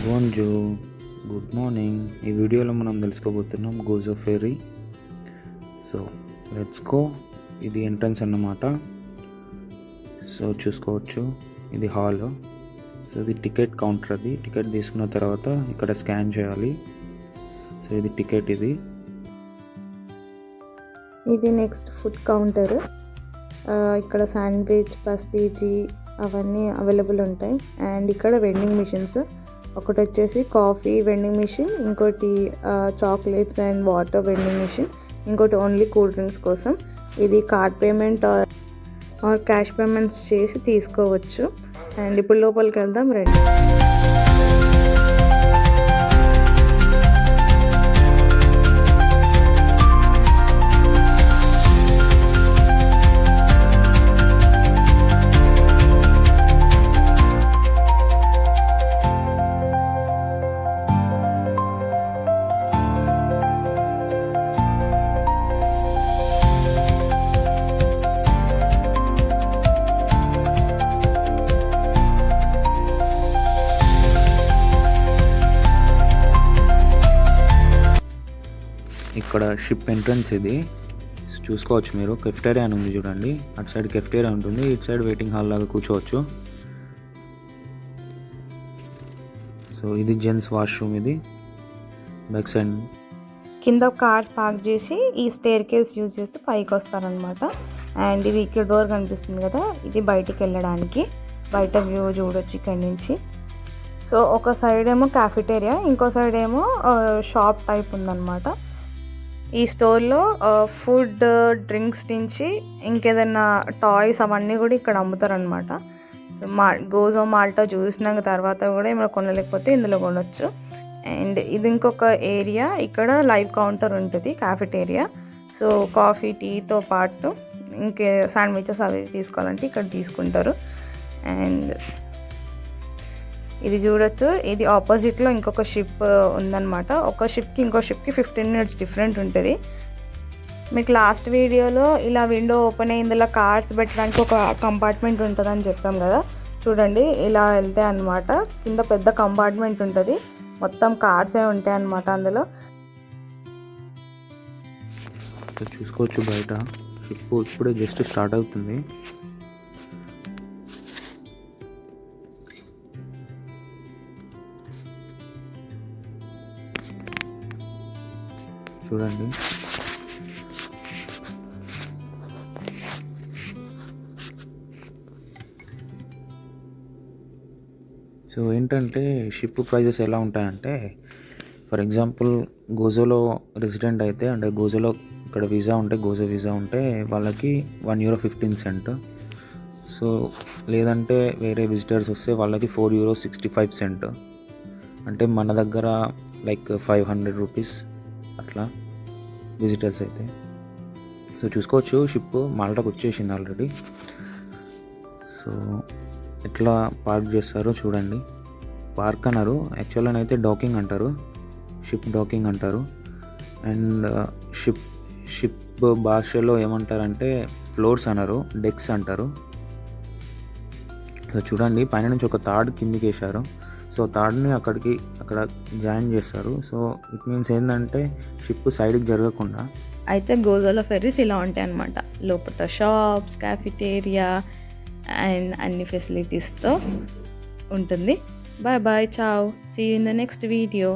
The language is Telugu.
బోన్జో, గుడ్ మార్నింగ్. ఈ వీడియోలో మనం తెలుసుకోబోతున్నాం Gozo ferry. So let's go. ఇది ఎంట్రన్స్ అన్నమాట. సో చూసుకోవచ్చు, ఇది హాల్. సో ఇది టికెట్ కౌంటర్. అది టికెట్ తీసుకున్న తర్వాత ఇక్కడ స్కాన్ చేయాలి. సో ఇది టికెట్. ఇది నెక్స్ట్ ఫుడ్ కౌంటర్. ఇక్కడ శాండ్విచ్, పస్తీజీ అవన్నీ అవైలబుల్ ఉంటాయి. అండ్ ఇక్కడ వెండింగ్ మిషన్స్, ఒకటి వచ్చేసి కాఫీ వెండింగ్ మిషన్, ఇంకోటి chocolates and water vending machine, ఇంకోటి ఓన్లీ కూల్ డ్రింక్స్ కోసం. ఇది card payment or cash payments చేసి తీసుకోవచ్చు. అండ్ ఇప్పుడు లోపలికి వెళ్దాం రండి. ఇక్కడ షిప్ ఎంట్రన్స్. ఇది చూసుకోవచ్చు మీరు. కెఫ్టేరియా అని ఉంది చూడండి. అటు సైడ్ కెఫ్టేరియా ఉంటుంది, ఇటు సైడ్ వెయిటింగ్ హాల్ లాగా కూర్చోవచ్చు. సో ఇది జెంట్స్ వాష్రూమ్. ఇది బ్యాక్ సైడ్. కింద కార్స్ పార్క్ చేసి ఈ స్టేర్ కేస్ యూజ్ చేస్తే పైకి వస్తారనమాట. అండ్ ఇది ఇక్కడ డోర్ కనిపిస్తుంది కదా, ఇది బయటికి వెళ్ళడానికి. బయట వ్యూ చూడొచ్చు ఇక్కడ నుంచి. సో ఒక సైడ్ ఏమో క్యాఫెటేరియా, ఇంకో సైడ్ ఏమో షాప్ టైప్ ఉందన్నమాట. ఈ స్టోర్లో ఫుడ్, డ్రింక్స్ నుంచి ఇంకేదైనా టాయ్స్ అవన్నీ కూడా ఇక్కడ అమ్ముతారనమాట. గోజో మాల్టా చూసినాక తర్వాత కూడా ఏమైనా కొనలేకపోతే ఇందులో కొనవచ్చు. అండ్ ఇది ఇంకొక ఏరియా, ఇక్కడ లైవ్ కౌంటర్ ఉంటుంది, క్యాఫెటేరియా. సో కాఫీ, టీతో పాటు ఇంకే శాండ్విచెస్ అవి తీసుకోవాలంటే ఇక్కడ తీసుకుంటారు. అండ్ ఇది చూడొచ్చు, ఇది ఆపోజిట్లో ఇంకొక షిప్ ఉందన్నమాట. ఒక షిప్కి ఇంకో షిప్కి 15 minutes డిఫరెంట్ ఉంటుంది. మీకు లాస్ట్ వీడియోలో ఇలా విండో ఓపెన్ అయ్యి ఇందులో కార్డ్స్ పెట్టడానికి ఒక కంపార్ట్మెంట్ ఉంటుందని చెప్పాం కదా. చూడండి, ఇలా వెళ్తే అనమాట కింద పెద్ద కంపార్ట్మెంట్ ఉంటుంది, మొత్తం కార్డ్సే ఉంటాయి అన్నమాట అందులో. చూసుకోవచ్చు బయట షిప్ ఇప్పుడే జస్ట్ స్టార్ట్ అవుతుంది. చూడండి, సో ఏంటంటే షిప్ ప్రైజెస్ ఎలా ఉంటాయంటే, ఫర్ ఎగ్జాంపుల్ గోజోలో రెసిడెంట్ అయితే, అంటే గోజోలో ఇక్కడ వీసా ఉంటే, గోజో వీసా ఉంటే వాళ్ళకి €1.15. సో లేదంటే వేరే విజిటర్స్ వస్తే వాళ్ళకి €4.65. అంటే మన దగ్గర లైక్ ₹500 అట్లా విజిటర్స్ అయితే. సో చూసుకోవచ్చు, షిప్ మాల్టాకు వచ్చేసింది ఆల్రెడీ. సో ఎట్లా పార్క్ చేస్తారో చూడండి. పార్క్ అన్నారు, యాక్చువల్గా అయితే డాకింగ్ అంటారు, షిప్ డాకింగ్ అంటారు. అండ్ షిప్ భాషలో ఏమంటారంటే ఫ్లోర్స్ అన్నారు, డెక్స్ అంటారు. సో చూడండి, పైన నుంచి ఒక తాడు కిందికి వేశారు. సో తాడుని అక్కడ జాయిన్ చేస్తారు. సో ఇట్ మీన్స్ ఏంటంటే షిప్ సైడ్కి జరగకుండా. అయితే గోజోలో ఫెర్రీస్ ఇలా ఉంటాయి అన్నమాట. లోపల షాప్స్, క్యాఫెటేరియా అండ్ అన్ని ఫెసిలిటీస్తో ఉంటుంది. Bye bye, ciao, see you in the next video.